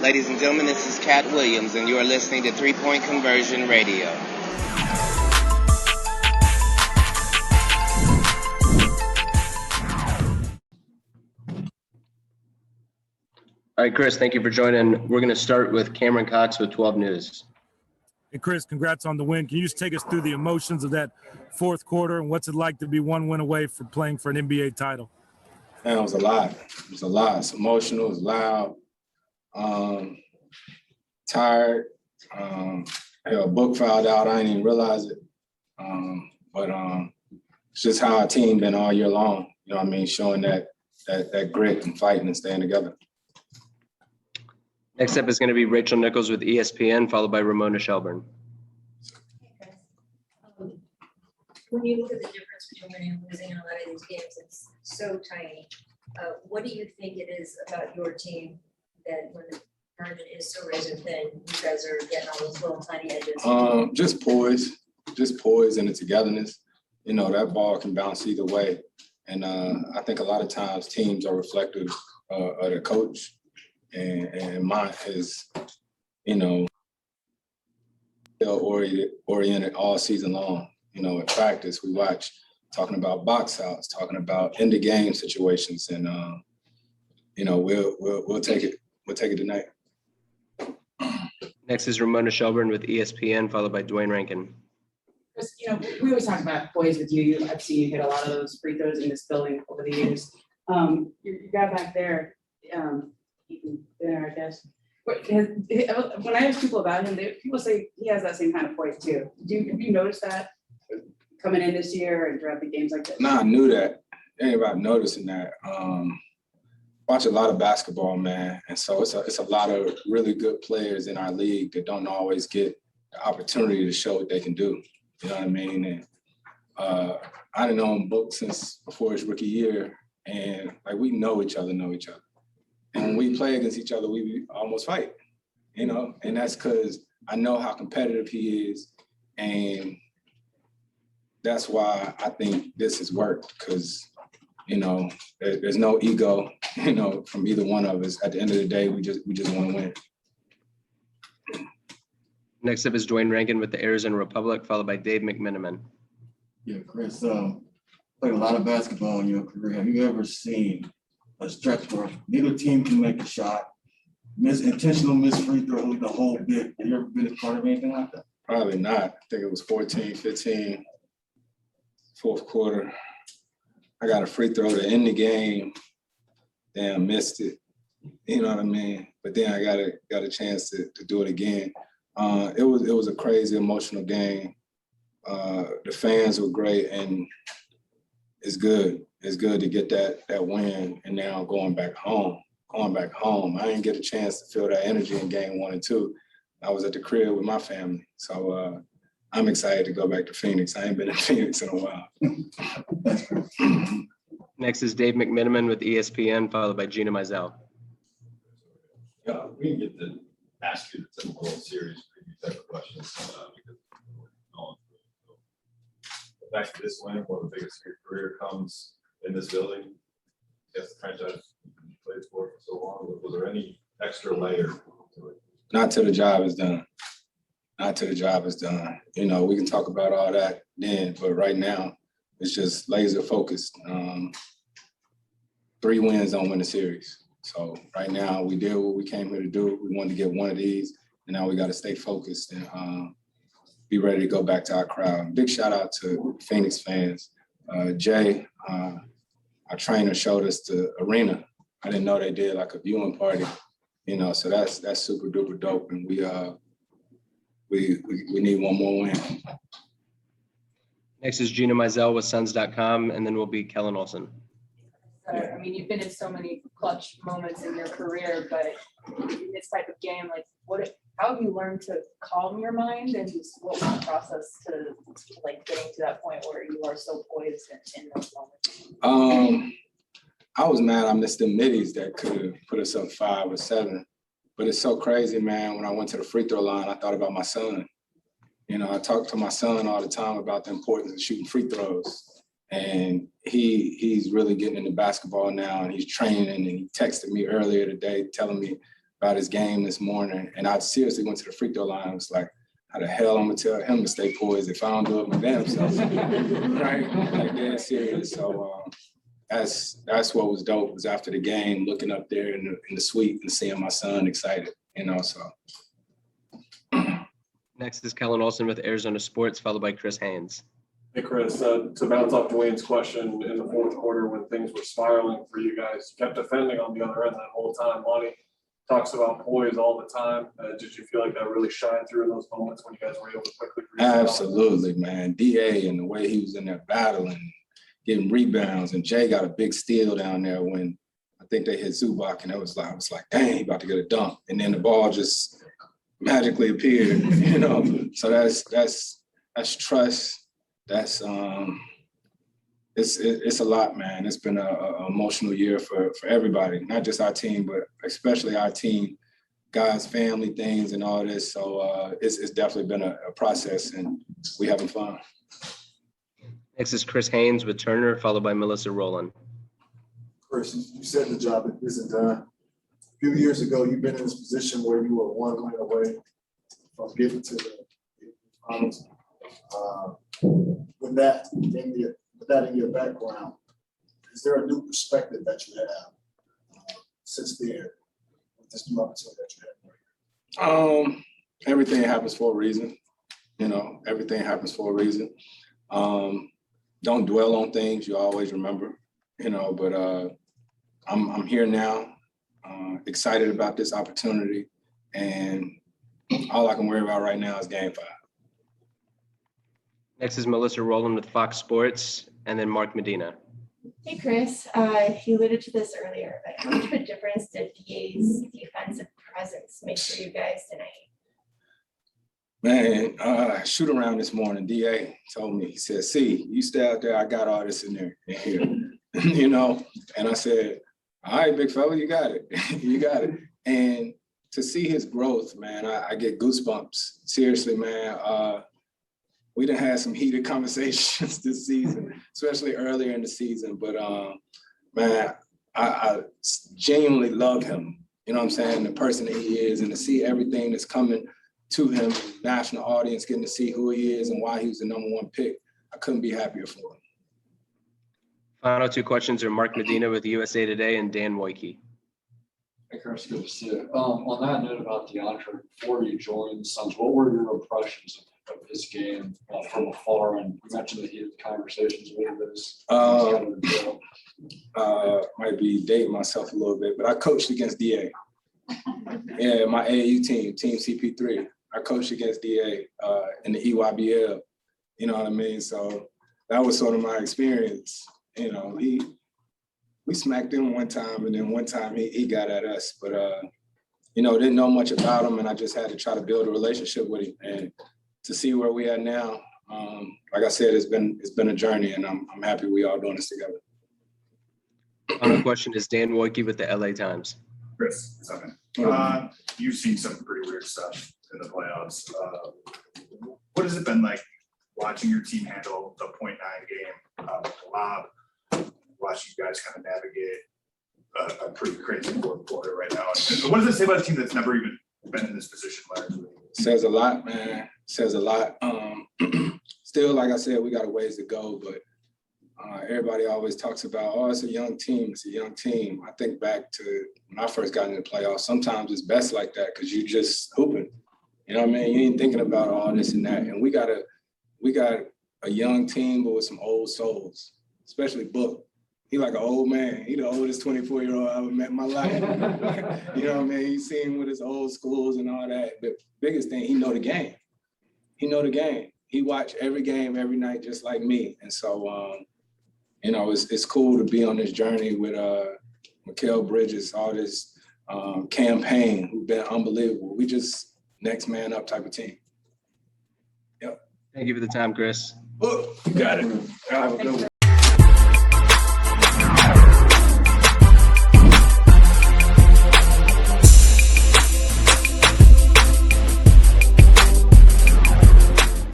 Ladies and gentlemen, this is Cat Williams, and you are listening to 3-Point Conversion Radio. All right, Chris, thank you for joining. We're going to start with Cameron Cox with 12 News. Hey, Chris, congrats on the win. Can you just take us through the emotions of that fourth quarter and what's it like to be one win away from playing for an NBA title? Man, it was a lot. It was a lot. It's emotional. It was loud. Tired. I had a book filed out. I didn't even realize it. But it's just how our team been all year long. You know what I mean? Showing that grit and fighting and staying together. Next up is going to be Rachel Nichols with ESPN, followed by Ramona Shelburne. When you look at the difference between winning and losing in a lot of these games, it's so tiny. What do you think it is about your team that when the margin is so razor thin, you guys are getting all those little tiny edges? Just poise and the togetherness. You know, that ball can bounce either way. And I think a lot of times teams are reflective of the coach. And mine is, you know, oriented all season long. You know, in practice, we watch talking about box outs, talking about end of game situations, and you know, we'll take it. We'll take it tonight. Next is Ramona Shelburne with ESPN, followed by Dwayne Rankin. Chris, you know, we always talk about poise with you. I've seen you hit a lot of those free throws in this building over the years. You got back there. Ayton, I guess. When I ask people about him, people say he has that same kind of poise too. Have you noticed that coming in this year and throughout the games like this? No, I knew that. Ain't about noticing that. Watch a lot of basketball, man, and so it's a lot of really good players in our league that don't always get the opportunity to show what they can do. You know what I mean? And I didn't know him book since before his rookie year, and like we know each other. And when we play against each other, we almost fight, you know, and that's because I know how competitive he is. And that's why I think this has worked because, you know, there's no ego, you know, from either one of us. At the end of the day, we just want to win. Next up is Dwayne Rankin with the Arizona Republic, followed by Dave McMenamin. Yeah, Chris, played a lot of basketball in your career. Have you ever seen a stretch where neither team can make a shot, intentional miss free throw the whole bit? Have you ever been a part of anything like that? Probably not. I think it was 14-15, fourth quarter. I got a free throw to end the game. Damn, missed it. You know what I mean? But then I got a chance to do it again. It was a crazy emotional game. The fans were great, and it's good. It's good to get that win, and now going back home. I didn't get a chance to feel that energy in game 1 and 2. I was at the crib with my family. So I'm excited to go back to Phoenix. I ain't been in Phoenix in a while. Next is Dave McMenamin with ESPN, followed by Gina Mizell. Yeah, we can get to ask you the typical series preview type of questions because back to this win, one of the biggest of your career comes in this building. Yes, the franchise you played for so long. Was there any extra layer to it? Not till the job is done. You know, we can talk about all that then, but right now it's just laser focused. 3 wins don't win the series. So right now we did what we came here to do. We wanted to get one of these, and now we got to stay focused and be ready to go back to our crowd. Big shout out to Phoenix fans. Jay, our trainer, showed us the arena. I didn't know they did like a viewing party, you know, so that's super duper dope. And we need one more win. Next is Gina Mizell with Suns.com, and then we'll be Kellen Olson. I mean, you've been in so many clutch moments in your career, but in this type of game, like how have you learned to calm your mind, and just what was the process to like getting to that point where you are so poised in those moments? I was mad I missed the middies that could have put us up 5 or 7. But it's so crazy, man. When I went to the free throw line, I thought about my son. You know, I talk to my son all the time about the importance of shooting free throws. And he's really getting into basketball now, and he's training, and he texted me earlier today telling me about his game this morning, and I seriously went to the free throw line. I was like, how the hell I'm gonna tell him to stay poised if I don't do it my damn self, right? Like dead serious. So that's what was dope. Was after the game, looking up there in the suite and seeing my son excited, you know. So Next is Kellen Olson with Arizona Sports, followed by Chris Haynes. Hey, Chris, to bounce off Dwayne's question in the fourth quarter when things were spiraling for you guys, you kept defending on the other end that whole time. Lonnie talks about poise all the time. Did you feel like that really shined through in those moments when you guys were able to quickly? absolutely, man. DA and the way he was in there battling, getting rebounds, and Jay got a big steal down there when I think they hit Zubac, and I was like, dang, he about to get a dunk, and then the ball just magically appeared, you know. So that's trust. That's it's a lot, man. It's been a emotional year for everybody, not just our team, but especially our team, guys, family things and all this. So it's definitely been a process, and we having fun. Next is Chris Haynes with Turner, followed by Melissa Rowland. Chris, you said the job isn't done. A few years ago, you've been in this position where you were one win away from getting to the finals. With that in your background, is there a new perspective that you have since then with this new opportunity that you have? Everything happens for a reason. You know, everything happens for a reason. Don't dwell on things you always remember, you know, but I'm here now, excited about this opportunity, and all I can worry about right now is Game 5. Next is Melissa Rowland with Fox Sports, and then Mark Medina. Hey, Chris, you alluded to this earlier, but how much of a difference did DA's defensive presence make for you guys tonight? Man, shoot around this morning, DA told me, he said, see, you stay out there, I got all this in there, in here. You know, and I said, all right, big fella, you got it, you got it. And to see his growth, man, I get goosebumps, seriously, man. We done had some heated conversations this season, especially earlier in the season, but man, I genuinely love him, you know what I'm saying, the person that he is, and to see everything that's coming to him, national audience getting to see who he is and why he was the #1 pick. I couldn't be happier for him. Final two questions are Mark Medina with USA Today and Dan Woike. Hey, Chris, good to see you. On that note about Deandre, before you joined the Suns, what were your impressions of his game from afar? And you mentioned that he had conversations with this. Might be dating myself a little bit, but I coached against DA. Yeah, my AAU team CP3. I coached against DA in the EYBL. You know what I mean? So that was sort of my experience. You know, we smacked him one time, and then one time he got at us. But you know, didn't know much about him, and I just had to try to build a relationship with him. And to see where we are now, like I said, it's been a journey, and I'm happy we all doing this together. Final question is Dan Woike with the LA Times. Chris, it's okay. You've seen some pretty weird stuff in the playoffs. What has it been like watching your team handle the .9 game, lob, watching you guys kind of navigate a pretty crazy fourth quarter right now? And what does it say about a team that's never even been in this position largely? Says a lot, man. Says a lot. Still, like I said, we got a ways to go, but everybody always talks about, oh, it's a young team. It's a young team. I think back to when I first got into the playoffs. Sometimes it's best like that because you just hooping. You know what I mean? You ain't thinking about all this and that. And we got a young team, but with some old souls, especially Book. He like an old man. He the oldest 24-year-old I ever met in my life. You know what I mean? You see him with his old schools and all that. The biggest thing, he know the game. He know the game. He watch every game every night just like me. And so, you know, it's cool to be on this journey with Mikal Bridges, all this campaign who've been unbelievable. We just next man up type of team. Yep. Thank you for the time, Chris. Oh, you got it. Have a good one.